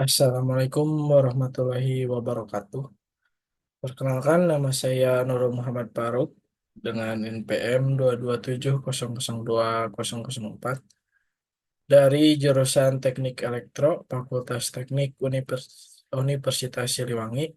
Assalamualaikum warahmatullahi wabarakatuh. Perkenalkan, nama saya Nurul Muhammad Faruk dengan NPM 227002004 dari jurusan Teknik Elektro, Fakultas Teknik Universitas Siliwangi.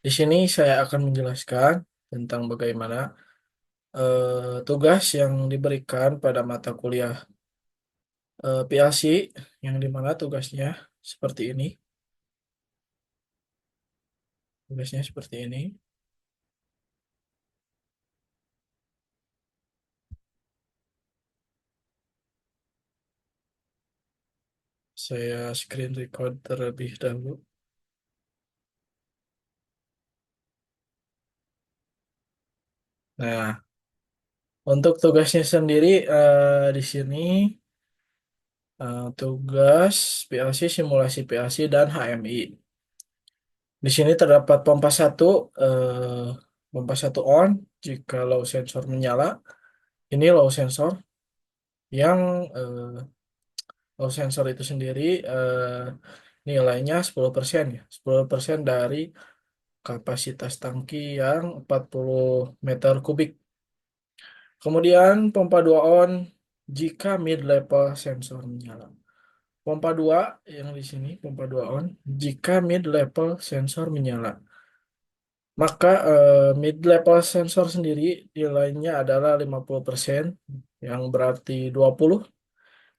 Di sini saya akan menjelaskan tentang bagaimana tugas yang diberikan pada mata kuliah PLC, yang dimana tugasnya seperti ini. Tugasnya seperti ini. Saya screen record terlebih dahulu. Nah, untuk tugasnya sendiri di sini tugas PLC, simulasi PLC dan HMI. Di sini terdapat pompa satu on jika low sensor menyala. Ini low sensor yang low sensor itu sendiri nilainya 10% ya. 10% dari kapasitas tangki yang 40 meter kubik. Kemudian pompa 2 on jika mid level sensor menyala. Pompa 2 yang di sini pompa 2 on jika mid level sensor menyala. Maka mid level sensor sendiri nilainya adalah 50% yang berarti 20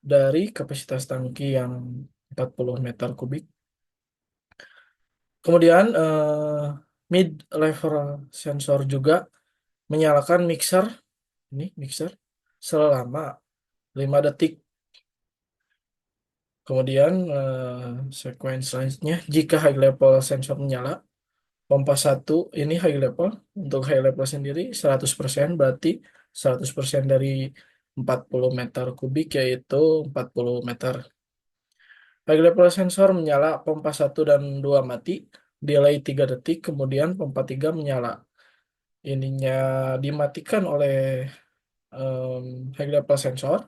dari kapasitas tangki yang 40 meter kubik. Kemudian mid level sensor juga menyalakan mixer, ini mixer selama 5 detik. Kemudian sequence selanjutnya, jika high level sensor menyala, pompa satu ini high level. Untuk high level sendiri 100% berarti 100% dari 40 meter kubik yaitu 40 meter. High level sensor menyala, pompa satu dan 2 mati, delay 3 detik, kemudian pompa 3 menyala. Ininya dimatikan oleh high level sensor,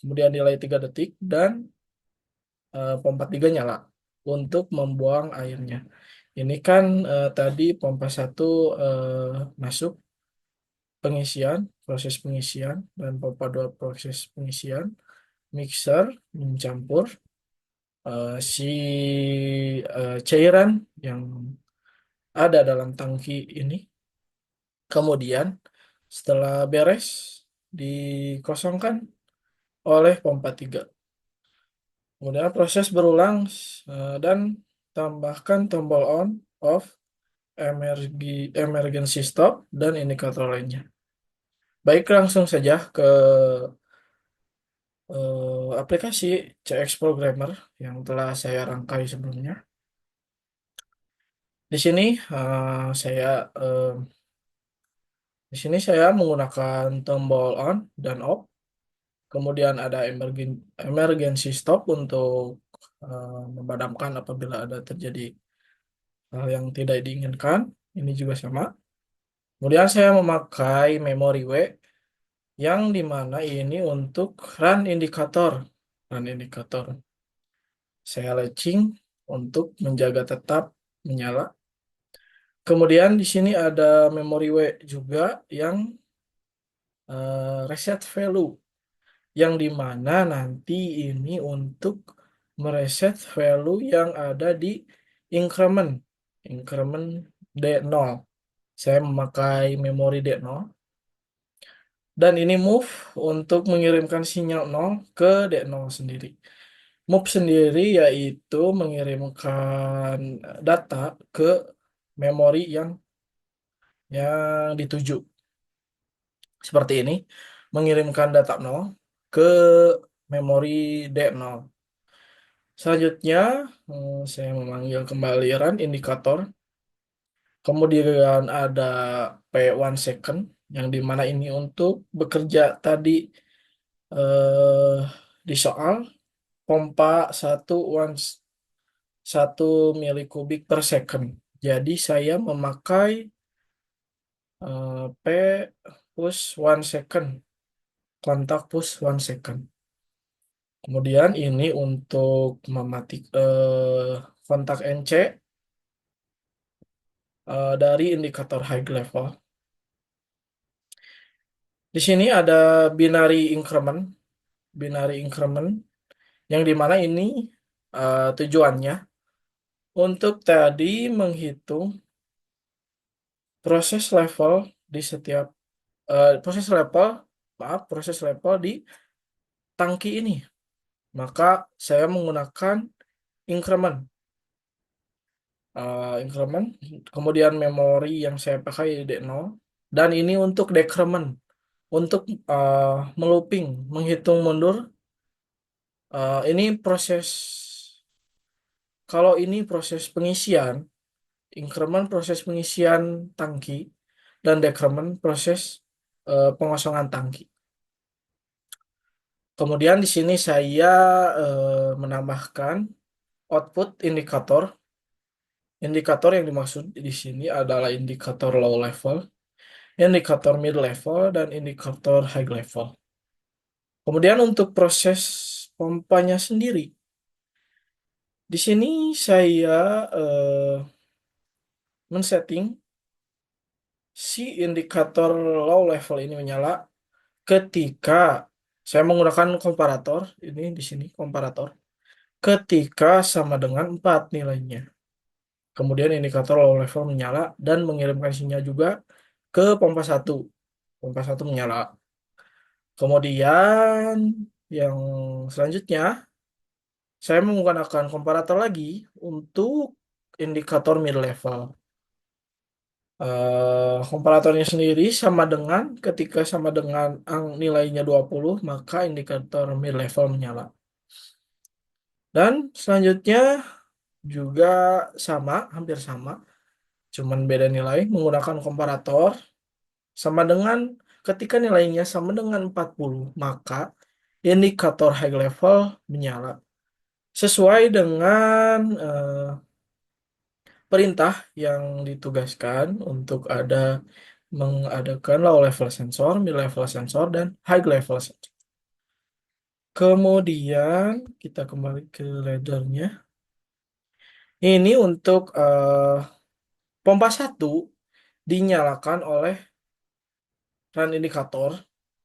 kemudian delay 3 detik dan pompa 3 nyala untuk membuang airnya. Ini kan tadi pompa satu masuk pengisian, proses pengisian, dan pompa 2 proses pengisian. Mixer mencampur si cairan yang ada dalam tangki ini. Kemudian setelah beres dikosongkan oleh pompa 3. Kemudian proses berulang dan tambahkan tombol on, off, emergency stop, dan indikator lainnya. Baik, langsung saja ke aplikasi CX Programmer yang telah saya rangkai sebelumnya. Di sini saya eh, di sini saya menggunakan tombol on dan off. Kemudian ada emergency stop untuk memadamkan apabila ada terjadi hal yang tidak diinginkan. Ini juga sama. Kemudian saya memakai memori W yang dimana ini untuk run indikator. Run indikator. Saya latching untuk menjaga tetap menyala. Kemudian di sini ada memori W juga yang reset value, yang dimana nanti ini untuk mereset value yang ada di increment increment D0. Saya memakai memori D0 dan ini move untuk mengirimkan sinyal 0 ke D0 sendiri. Move sendiri yaitu mengirimkan data ke memori yang dituju. Seperti ini, mengirimkan data 0 ke memori D0. Selanjutnya, saya memanggil kembali run indikator. Kemudian ada P1 second, yang dimana ini untuk bekerja tadi eh, di soal pompa 1 milikubik per second. Jadi saya memakai P push 1 second, kontak push 1 second. Kemudian ini untuk kontak NC dari indikator high level. Di sini ada binary increment yang dimana ini tujuannya untuk tadi menghitung proses level di setiap proses level, maaf, proses level di tangki ini. Maka saya menggunakan increment, increment, kemudian memori yang saya pakai D0, dan ini untuk decrement, untuk eh, melooping, menghitung mundur. Ini proses, kalau ini proses pengisian, increment proses pengisian tangki, dan decrement proses pengosongan tangki. Kemudian di sini saya menambahkan output indikator. Indikator yang dimaksud di sini adalah indikator low level, indikator mid level, dan indikator high level. Kemudian untuk proses pompanya sendiri, di sini saya men-setting si indikator low level ini menyala ketika saya menggunakan komparator, ini di sini komparator, ketika sama dengan 4 nilainya. Kemudian indikator low level menyala dan mengirimkan sinyal juga ke pompa satu. Pompa satu menyala. Kemudian yang selanjutnya saya menggunakan komparator lagi untuk indikator mid level. Komparatornya sendiri sama dengan ketika sama dengan nilainya 20 maka indikator mid level menyala. Dan selanjutnya juga sama, hampir sama, cuman beda nilai menggunakan komparator sama dengan ketika nilainya sama dengan 40 maka indikator high level menyala. Sesuai dengan perintah yang ditugaskan untuk mengadakan low level sensor, mid level sensor, dan high level sensor. Kemudian kita kembali ke laddernya. Ini untuk pompa satu dinyalakan oleh run indikator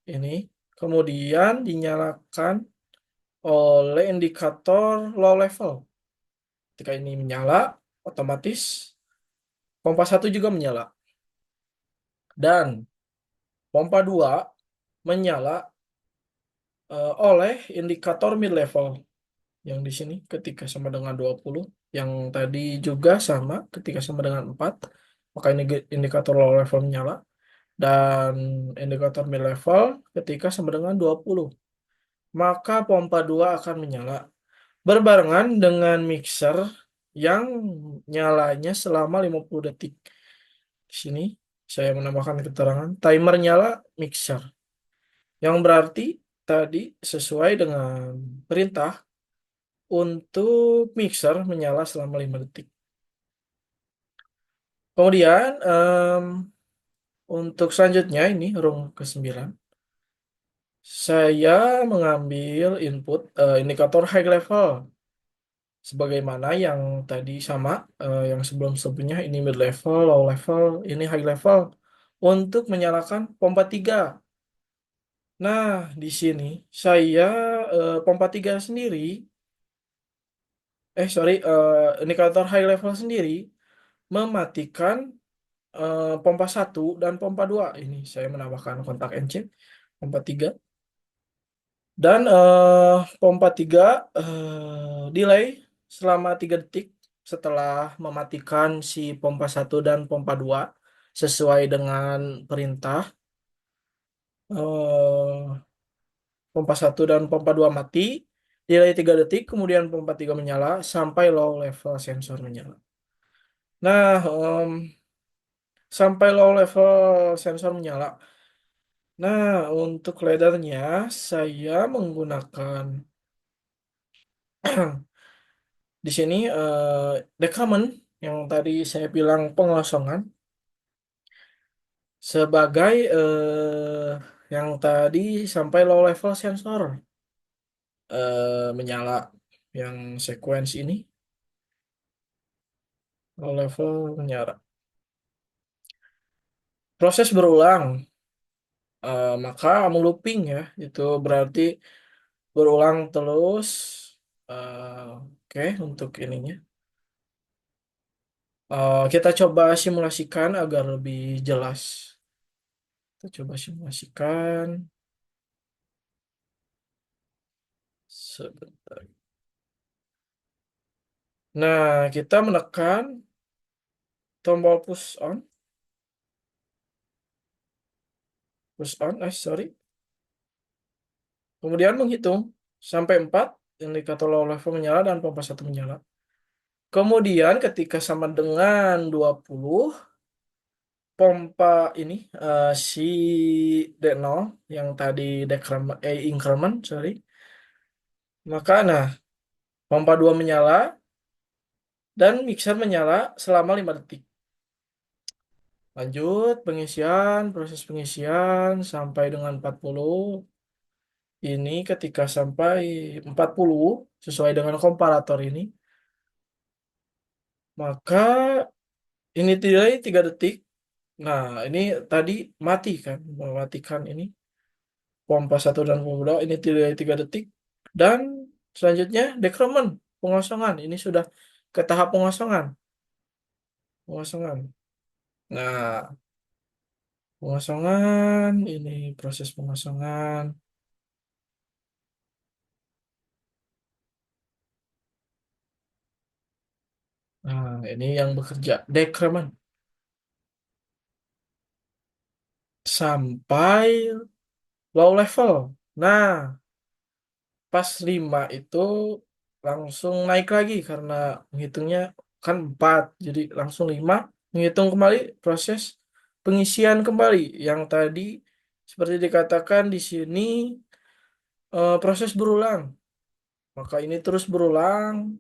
ini, kemudian dinyalakan oleh indikator low level. Ketika ini menyala, otomatis pompa satu juga menyala. Dan pompa 2 menyala oleh indikator mid level yang di sini ketika sama dengan 20, yang tadi juga sama ketika sama dengan 4, maka ini indikator low level menyala, dan indikator mid level ketika sama dengan 20 maka pompa 2 akan menyala berbarengan dengan mixer yang nyalanya selama 50 detik. Di sini saya menambahkan keterangan timer nyala mixer, yang berarti tadi sesuai dengan perintah untuk mixer menyala selama 5 detik. Kemudian untuk selanjutnya ini room ke-9. Saya mengambil input indikator high level sebagaimana yang tadi sama, yang sebelum-sebelumnya ini mid level, low level, ini high level untuk menyalakan pompa 3. Nah, di sini saya pompa 3 sendiri, sorry, indikator high level sendiri mematikan pompa satu dan pompa 2. Ini saya menambahkan kontak NC pompa 3. Dan pompa 3 delay selama 3 detik setelah mematikan si pompa satu dan pompa 2 sesuai dengan perintah. eh, Pompa satu dan pompa 2 mati, delay 3 detik, kemudian pompa 3 menyala sampai low level sensor menyala. Nah, sampai low level sensor menyala. Nah, untuk laddernya saya menggunakan di sini decrement yang tadi saya bilang pengosongan sebagai yang tadi sampai low level sensor. menyala yang sequence ini low level menyala. Proses berulang, maka looping ya, itu berarti berulang terus. Oke, untuk ininya. Kita coba simulasikan agar lebih jelas. Kita coba simulasikan. Sebentar. Nah, kita menekan tombol sorry. Kemudian menghitung sampai 4, indikator low level menyala dan pompa satu menyala. Kemudian ketika sama dengan 20, pompa ini si D0 yang tadi increment, sorry. Maka nah, pompa 2 menyala dan mixer menyala selama 5 detik. Lanjut pengisian, proses pengisian sampai dengan 40. Ini ketika sampai 40 sesuai dengan komparator ini, maka ini delay 3 detik. Nah, ini tadi mati kan, mematikan ini pompa satu dan pompa 2 ini delay 3 detik. Dan selanjutnya decrement, pengosongan. Ini sudah ke tahap pengosongan. Pengosongan. Nah, pengosongan, ini proses pengosongan. Nah, ini yang bekerja decrement sampai low level. Nah, pas 5 itu langsung naik lagi karena menghitungnya kan 4, jadi langsung 5 menghitung kembali proses pengisian kembali yang tadi seperti dikatakan di sini proses berulang. Maka ini terus berulang,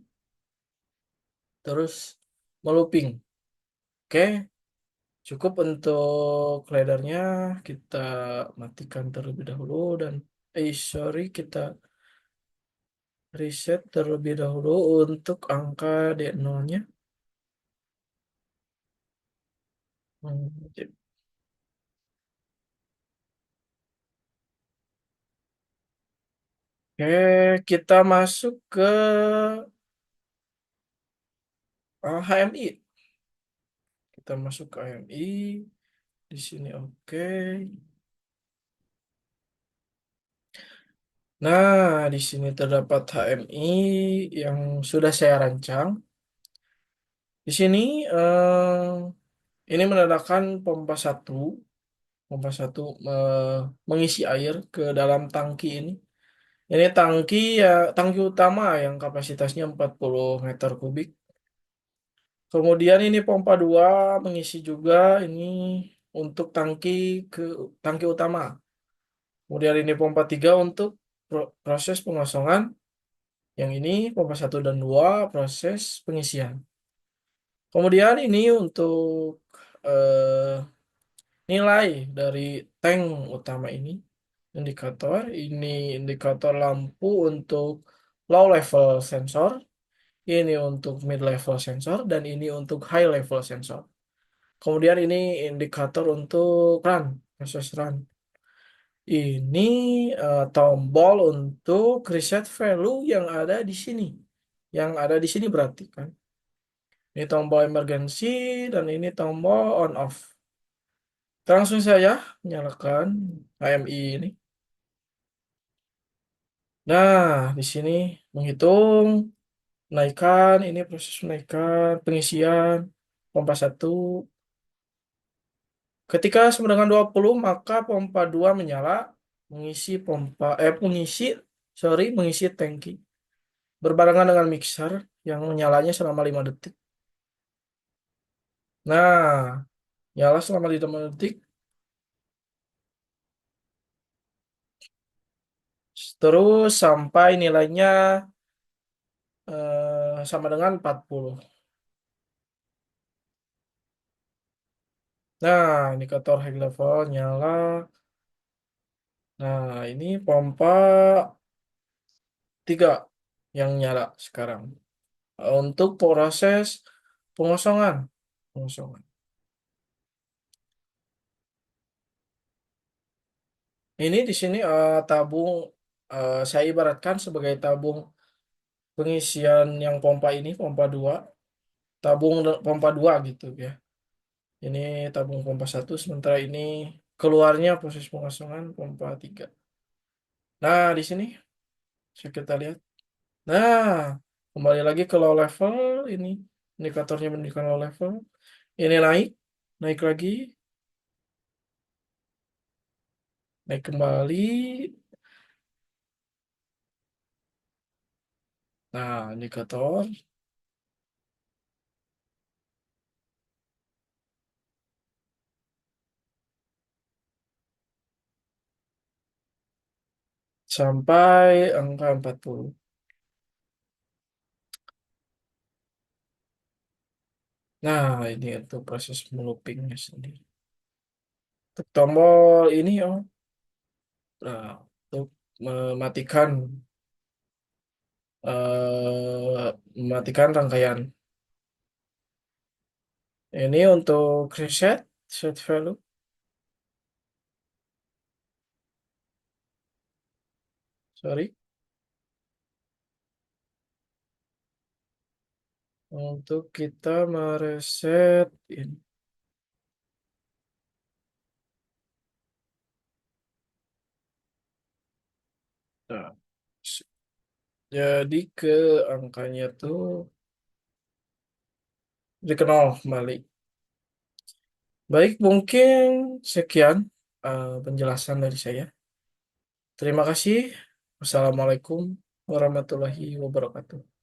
terus melooping. Oke, cukup untuk laddernya kita matikan terlebih dahulu dan sorry, kita reset terlebih dahulu untuk angka D0-nya. Oke, kita masuk ke HMI. Kita masuk ke HMI. Di sini oke. Nah, di sini terdapat HMI yang sudah saya rancang. Di sini ini menandakan pompa satu mengisi air ke dalam tangki ini. Ini tangki ya, tangki utama yang kapasitasnya 40 meter kubik. Kemudian ini pompa 2 mengisi juga ini untuk ke tangki utama. Kemudian ini pompa 3 untuk proses pengosongan. Yang ini pompa satu dan 2 proses pengisian. Kemudian ini untuk eh, nilai dari tank utama ini. Indikator. Ini indikator lampu untuk low level sensor. Ini untuk mid level sensor. Dan ini untuk high level sensor. Kemudian ini indikator untuk run, proses run. Ini tombol untuk reset value yang ada di sini. Yang ada di sini berarti kan. Ini tombol emergency dan ini tombol on off. Langsung saya nyalakan HMI ini. Nah, di sini menghitung menaikkan, ini proses menaikkan, pengisian, pompa satu. Ketika sama dengan 20 maka pompa 2 menyala, mengisi mengisi tangki. Berbarengan dengan mixer yang menyalanya selama 5 detik. Nah, nyala selama 5 detik, terus sampai nilainya sama dengan 40. Nah, indikator high level nyala. Nah, ini pompa tiga yang nyala sekarang. Untuk proses pengosongan. Pengosongan. Ini di sini tabung, saya ibaratkan sebagai tabung pengisian yang pompa ini, pompa 2, tabung pompa 2 gitu ya. Ini tabung pompa satu, sementara ini keluarnya proses pengosongan pompa 3. Nah, di sini kita lihat. Nah, kembali lagi ke low level ini, indikatornya menunjukkan low level. Ini naik, naik lagi, naik kembali. Nah, indikator sampai angka 40. Nah, ini untuk proses meloopingnya sendiri. Untuk tombol ini, nah, untuk mematikan mematikan rangkaian. Ini untuk reset, set value, sorry. Untuk kita mereset ini. Nah, s- jadi ke angkanya tuh dikenal kembali. Baik, mungkin sekian penjelasan dari saya. Terima kasih. Wassalamualaikum warahmatullahi wabarakatuh.